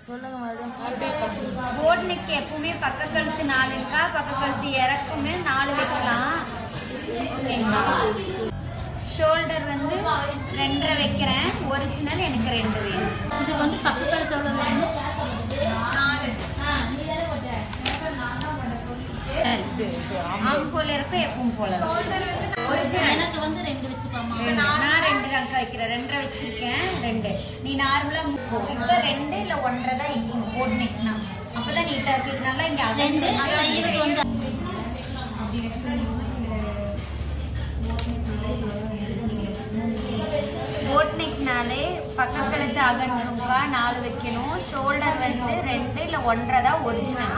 சொல்லுங்க madam. Boat neck எப்பவுமே பக்க கழுத்து 4க்கா, பக்க கழுத்து இறக்குமே 4 வைக்கலாம். ஷோல்டர் வந்து 2.5 வைக்கிறேன். ஒரிஜினல் எனக்கு 2 வேணும். இது வந்து பக்க கழுத்து எவ்வளவு வேணும்? 4. ஆம்போல இருக்க எப்பவும் போல எனக்கு வந்து 2 வச்சுப்பாமா? நான் 2 தான் வைக்கிறேன். 2.5 வச்சிருக்கேன். 2 நீ நார்மலா இப்ப 2 இல்ல 1.5 தான் இருக்கும் போட் நெக்னா. அப்பதான் நீட்டா இருக்கு. இதனால இங்க 2 போட் நெக்னாலே பக்க கழுத்து அகன்றும்பா 4 வைக்கணும். ஷோல்டர் வந்து 2 இல்ல 1.5 தான் ஒரிஜினல்.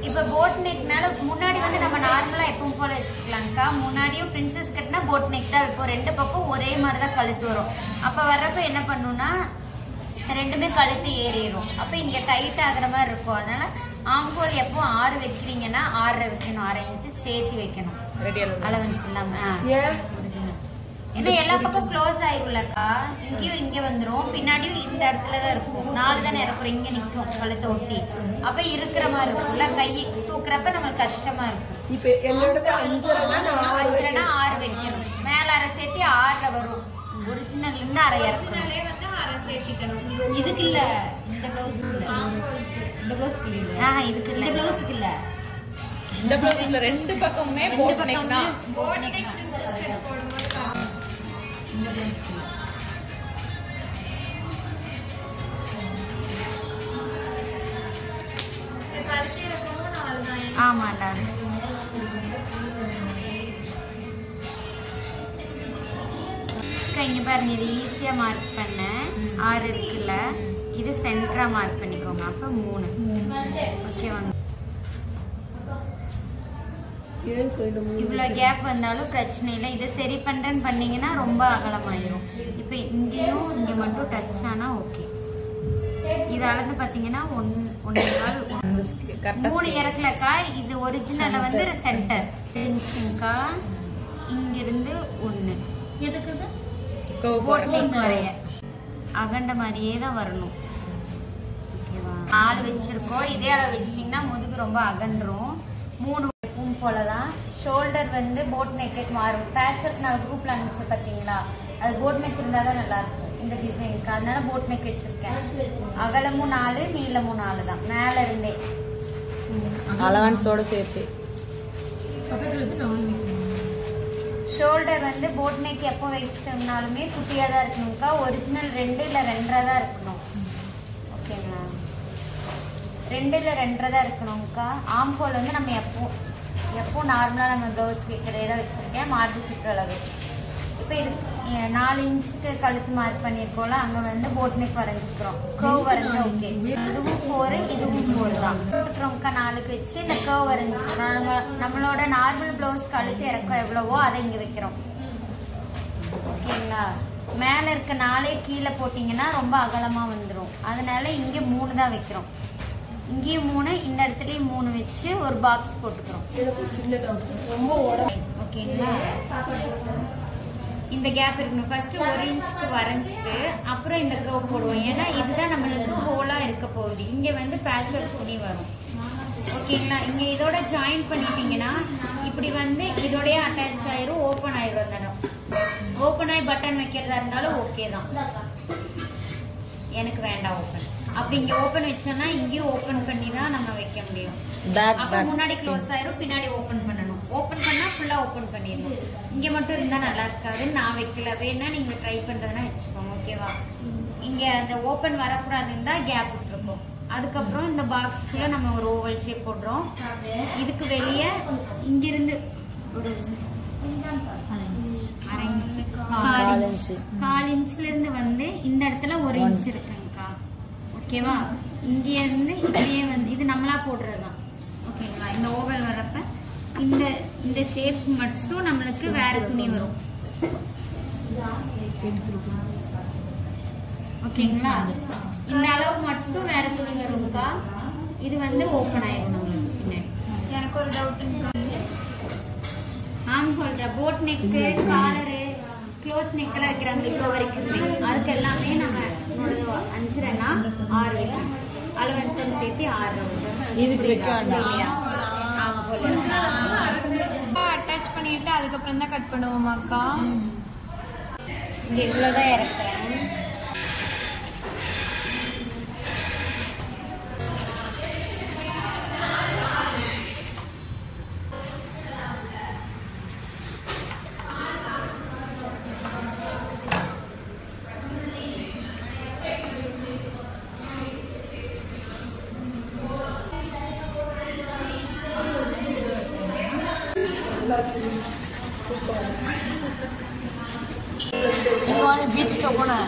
இப்ப போட் நெக்னால முன்னாடி வந்து நம்ம நார்மலா எப்பவும் போல வச்சுக்கலாம்க்கா. முன்னாடியும் பிரின்சஸ் கட்னா போட் நெக் தான் வைப்போம். 2 பக்கம் ஒரே மாதிரிதான் கழுத்து வரும். அப்ப வர்றப்ப என்ன பண்ணும்னா 2மே கழுத்து ஏறிடும். அப்ப இங்க டைட் ஆகுற மாதிரி இருக்கும். அதனால ஆம்போல் எப்போ 6 வைக்கிறீங்கன்னா 6.5 வைக்கணும். 1/2 இன்ச்சு சேர்த்து வைக்கணும். அலவன்ஸ் இல்லாம. ஏன்னா எல்லா பக்கம் க்ளோஸ் ஆயிரும்லக்கா. இங்கேயும் இங்க வந்துரும். பின்னாடியும் இந்த இடத்துலதான் இருக்கும். 4 தானே இறக்குறோம். இங்க நிக்கும் கழுத்தை ஒட்டி. அப்ப இருக்கிற மாதிரி இருக்கும்ல. கை தூக்குறப்ப நம்மளுக்கு கஷ்டமா இருக்கும். இப்ப என்னோட 5.5 6 வைக்கணும். மேல 1/2 சேர்த்து 6 வரும். ஒரிஜினல் இருந்து 1/2 இறக்கணும். வந்து 1/2 சேர்த்திக்கணும். இதுக்கு இல்ல, இந்த பிளவுஸ்க்கு இல்ல. இந்த பிளவுஸ்க்கு இல்ல. இதுக்கு இல்ல. இந்த பிளவுஸ்க்கு இல்ல. இந்த ப்ளவுஸ்ல 2 பக்கமுமே போட் நெக் தான். போட் நெக் பிரின்சஸ் கட் போடும்போது இந்த பிளவுஸ்க்கு இந்த கழுத்து இறக்கமும் 4 தான். ஆமாடா. இங்க பாருங்க, இது ஈஸியா மார்க் பண்ண 6 இருக்குல்ல. இது சென்டரா மார்க் பண்ணிக்கோங்க. அப்ப 3. ஓகேவாங்க. இவ்வளவு கேப் வந்தாலும் பிரச்சனை இல்லை. இதை சரி பண்றேன்னு பண்ணீங்கன்னா ரொம்ப அகலமாயிரும். இப்ப இங்கேயும் இங்க மட்டும் டச் ஆனா ஓகே. இது அளந்து பாத்தீங்கன்னா 3 இறக்கலக்கா. இது ஒரிஜினல்ல வந்து சென்டர் தெரிஞ்சுக்கா. இங்க இருந்து 1 எதுக்கு வரைய அகண்ட மாதிரியே தான் வரணும். ஓகேவா? 4 வச்சிருக்கோம். இதே அளவு வச்சிட்டீங்கன்னா முதுகு ரொம்ப அகன்றும். 3 போலதான். ஷோல்டர் வந்து போட் நெக்கு மாறும். பேட்ச் ஒர்க் நான் குரூப்ல அனுப்பிச்சு பாத்தீங்களா, அது போட் நெக் இருந்தாதான் நல்லா இருக்கும் இந்த டிசைனுக்கு. அதனால போட் நெக் வச்சிருக்கேன். அகலமும் 4, நீளமும் 4 தான். மேல இருந்தே அலவன்ஸோட சேர்த்து. ஷோல்டர் வந்து போட் நெக் எப்போ வச்சோம்னாலுமே குட்டியா தான் இருக்கணும்க்கா. ஒரிஜினல் 2 இல்ல 2.5 தான் இருக்கணும். ஓகேங்களா? 2 இல்ல 2.5 தான் இருக்கணும்க்கா. ஆம்போல் வந்து நம்ம எப்போ நார்மலா நம்ம ப்ளவுஸ் வைக்கிறதே தான் வச்சிருக்கேன். மார்பு சுற்றளவு. இப்போ இது 4 இன்ச்சுக்கு கழுத்து மார்க் பண்ணியிருக்கோம்ல, அங்க வந்து போட் நெக் வரைஞ்சிக்கிறோம். கர்வ் வரைஞ்சா ஓகே. இதுவும் 4, இதுவும் 4 தான். 4க்கு வச்சு இந்த கர்வ் வரைஞ்சிக்கிறோம். நம்மளோட நார்மல் ப்ளவுஸ் கழுத்து இறக்கம் எவ்வளவோ அதை இங்க வைக்கிறோம். ஓகேங்களா? மேல இருக்க 4 கீழே போட்டீங்கன்னா ரொம்ப அகலமா வந்துடும். அதனால இங்க 3 தான் வைக்கிறோம். இங்கேயும் 3, இந்த இடத்துலயும் 3 வச்சு ஒரு பாக்ஸ் போட்டுக்கிறோம். ஓகேங்களா? இந்த கேப் இருக்கணும். ஃபர்ஸ்ட் 1 இன்ச்சுக்கு வரைஞ்சிட்டு அப்புறம் இந்த கர்வ் போடுவோம். ஏன்னா இதுதான் நம்மளுக்கு ஹோலா இருக்க போகுது. இங்க வந்து பேட்ச் ஒர்க் துணி வரும். ஓகேங்களா? இங்க இதோட ஜாயின் பண்ணிட்டீங்கன்னா இப்படி வந்து இதோடய அட்டாச் ஆயிரும். ஓப்பன் ஆயிரும். அந்த இடம் ஓப்பன் ஆகி பட்டன் வைக்கிறதா இருந்தாலும் ஓகே தான். எனக்கு வேண்டாம் ஓப்பன். அப்படி இங்க ஓபன் வச்சோம்னா இங்கேயும் ஓபன் பண்ணி தான் நம்ம வைக்க முடியும். அப்ப முன்னாடி க்ளோஸ் ஆயிரும், பின்னாடி ஓபன் பண்ணணும். ஓபன் பண்ணா ஃபுல்லா ஓபன் பண்ணிடணும். இங்க மட்டும் இருந்தா நல்லா இருக்காது. நான் வைக்கல. வேணா நீங்க ட்ரை பண்றதுன்னா வச்சுக்கோங்க. ஓகேவா? இங்க அந்த ஓபன் வரக்கூடாதுன்னு தான் கேப் விட்டுருக்கோம். அதுக்கப்புறம் இந்த பாக்ஸ்க்குள்ள நம்ம ஒரு ஓவல் ஷேப் போடுறோம். இதுக்கு வெளியே இங்கிருந்து ஒரு 1/2 இன்ச்சு 1/4 இன்ச்ல இருந்து வந்து இந்த இடத்துல 1 இன்ச் இருக்குங்கக்கா. ஓகேவா? இங்க இருந்து இப்படியே வந்து இது நம்மளா போடுறதுதான். ஓகேங்களா? இந்த ஓவல் வரப்ப இந்த ஷேப் மட்டும் நம்மளுக்கு வேற துணி வரும். ஓகேங்களா? இந்த அளவு மட்டும் வேற துணி வரும்க்கா. இது வந்து ஓபன் ஆயிரும் நம்மளுக்கு பின்னாடி. எனக்கு ஒரு டவுட்டுங்கக்கா. ஆம்ஹோல்ற போட் நெக்கு, காலரு, க்ளோஸ் நெக்கெல்லாம் வைக்கிறாங்க இப்போ வரைக்கும். அதுக்கு எல்லாமே நம்ம 5.5 6 வைக்கணும். அலவன்ஸோட சேர்த்து 6 இதுக்கு வைக்க வேண்டாம். அட்டாச் பண்ணிட்டு அதுக்கப்புறம் தான் கட் பண்ணுவோமாக்கா? இங்க இவ்வளவுதான் இறக்குறேன். பீச்சுக்கு போனேன்.